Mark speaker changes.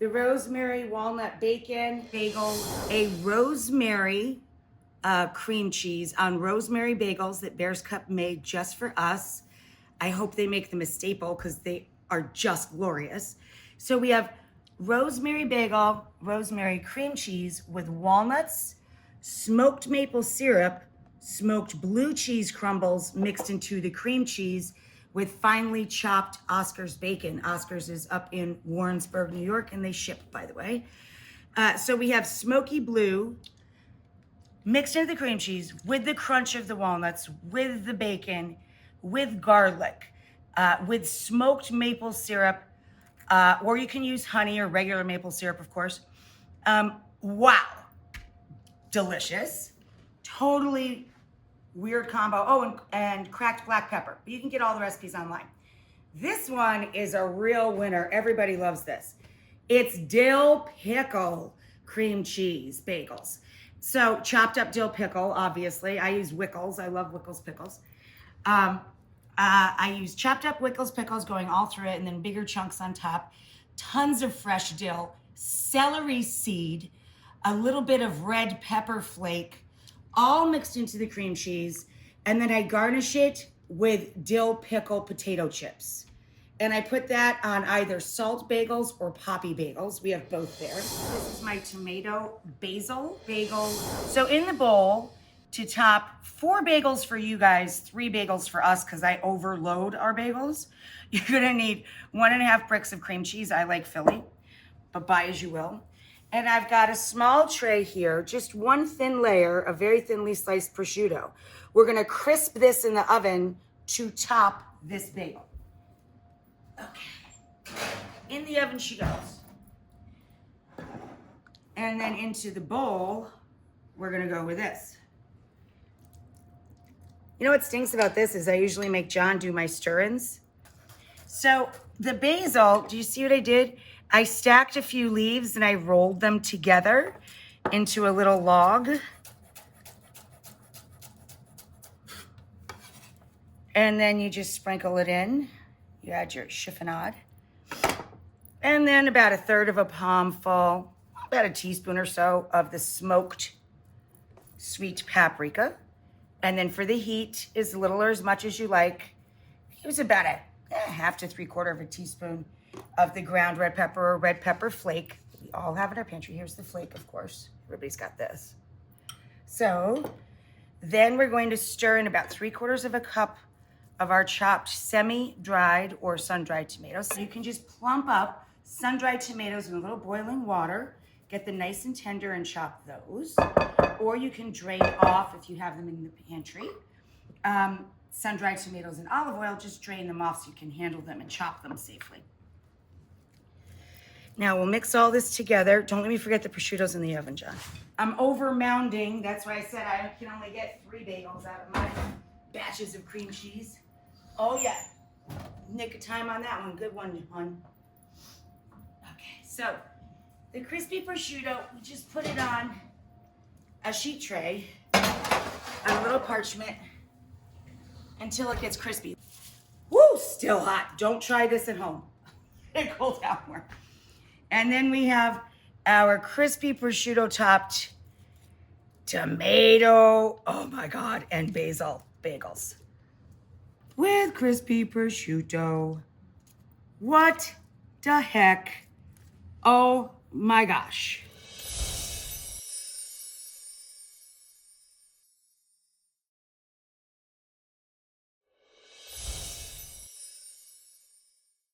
Speaker 1: the rosemary walnut bacon bagel, a rosemary cream cheese on rosemary bagels that Bear's Cup made just for us. I hope they make them a staple because they are just glorious. So we have rosemary bagel, rosemary cream cheese with walnuts, smoked maple syrup, smoked blue cheese crumbles mixed into the cream cheese with finely chopped Oscar's bacon. Oscar's is up in Warrensburg, New York, and they ship, by the way. So we have smoky blue mixed into the cream cheese with the crunch of the walnuts, with the bacon, with garlic, with smoked maple syrup, or you can use honey or regular maple syrup, of course. Wow, delicious. Totally weird combo. Oh, and cracked black pepper. You can get all the recipes online. This one is a real winner. Everybody loves this. It's dill pickle cream cheese bagels. So chopped up dill pickle, obviously. I use Wickles. I love Wickles pickles. I use chopped up Wickles pickles going all through it and then bigger chunks on top. Tons of fresh dill, celery seed, a little bit of red pepper flake, all mixed into the cream cheese. And then I garnish it with dill pickle potato chips. And I put that on either salt bagels or poppy bagels. We have both there. This is my tomato basil bagel. So in the bowl, to top 4 bagels for you guys, 3 bagels for us, because I overload our bagels, you're gonna need 1.5 bricks of cream cheese. I like Philly, but buy as you will. And I've got a small tray here, just one thin layer of very thinly sliced prosciutto. We're gonna crisp this in the oven to top this bagel. Okay, in the oven she goes. And then into the bowl, we're gonna go with this. You know what stinks about this is I usually make John do my stir-ins. So the basil, do you see what I did? I stacked a few leaves and I rolled them together into a little log. And then you just sprinkle it in. You add your chiffonade. And then about 1/3 of a palmful, about a teaspoon or so of the smoked sweet paprika. And then for the heat, as little or as much as you like, use about a 1/2 to 3/4 of a teaspoon of the ground red pepper or red pepper flake. We all have in our pantry. Here's the flake, of course. Everybody's got this. So then we're going to stir in about 3/4 of a cup of our chopped semi-dried or sun-dried tomatoes. So you can just plump up sun-dried tomatoes in a little boiling water, get them nice and tender and chop those. Or you can drain off if you have them in the pantry. Sun-dried tomatoes in olive oil, just drain them off so you can handle them and chop them safely. Now we'll mix all this together. Don't let me forget the prosciutto's in the oven, John. I'm over mounding. That's why I said I can only get 3 bagels out of my batches of cream cheese. Oh yeah, nick of time on that one. Good one, hon. Okay, so the crispy prosciutto, we just put it on a sheet tray on a little parchment until it gets crispy. Woo, still hot. Don't try this at home. It goes down more. And then we have our crispy prosciutto topped tomato, oh my God, and basil bagels with crispy prosciutto. What the heck? Oh my gosh.